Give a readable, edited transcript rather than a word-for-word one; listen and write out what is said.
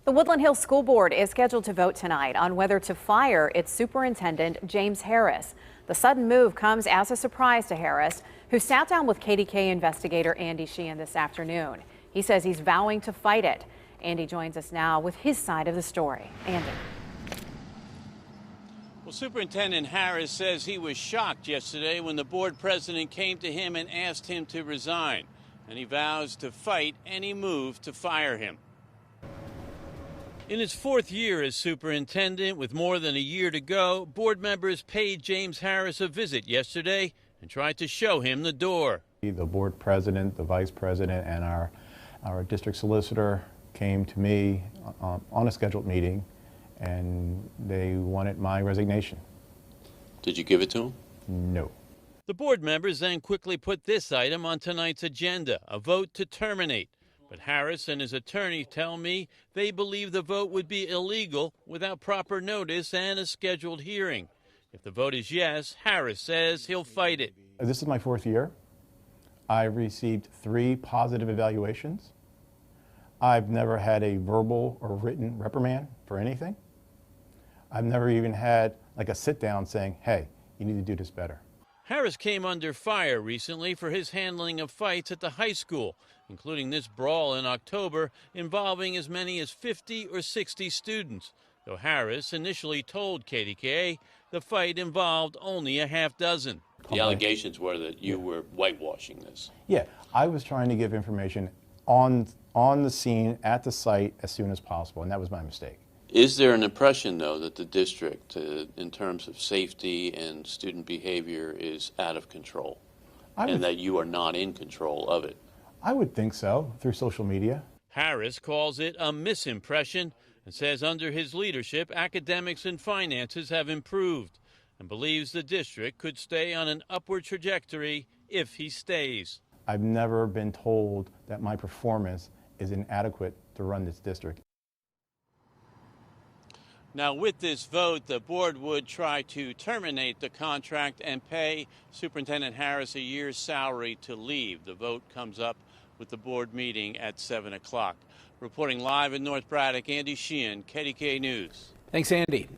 The Woodland Hills School Board is scheduled to vote tonight on whether to fire its superintendent, James Harris. The sudden move comes as a surprise to Harris, who sat down with KDKA investigator Andy Sheehan this afternoon. He says he's vowing to fight it. Andy joins us now with his side of the story. Andy. Well, Superintendent Harris says he was shocked yesterday when the board president came to him and asked him to resign, and he vows to fight any move to fire him. In his fourth year as superintendent, with more than a year to go, board members paid James Harris a visit yesterday and tried to show him the door. The board president, the vice president, and our district solicitor came to me on a scheduled meeting, and they wanted my resignation. Did you give it to him? No. The board members then quickly put this item on tonight's agenda, a vote to terminate. But Harris and his attorney tell me they believe the vote would be illegal without proper notice and a scheduled hearing. If the vote is yes, Harris says he'll fight it. This is my fourth year. I've received 3 positive evaluations. I've never had a verbal or written reprimand for anything. I've never even had like a sit down saying, hey, you need to do this better. Harris came under fire recently for his handling of fights at the high school, including this brawl in October involving as many as 50 or 60 students, though Harris initially told KDKA the fight involved only a half dozen. The allegations were that you were whitewashing this. Yeah, I was trying to give information on the scene, at the site, as soon as possible, and that was my mistake. Is there an impression, though, that the district, in terms of safety and student behavior, is out of control, and that you are not in control of it? I would think so, through social media. Harris calls it a misimpression and says under his leadership, academics and finances have improved, and believes the district could stay on an upward trajectory if he stays. I've never been told that my performance is inadequate to run this district. Now, with this vote, the board would try to terminate the contract and pay Superintendent Harris a year's salary to leave. The vote comes up with the board meeting at 7 o'clock. Reporting live in North Braddock, Andy Sheehan, KDKA News. Thanks, Andy.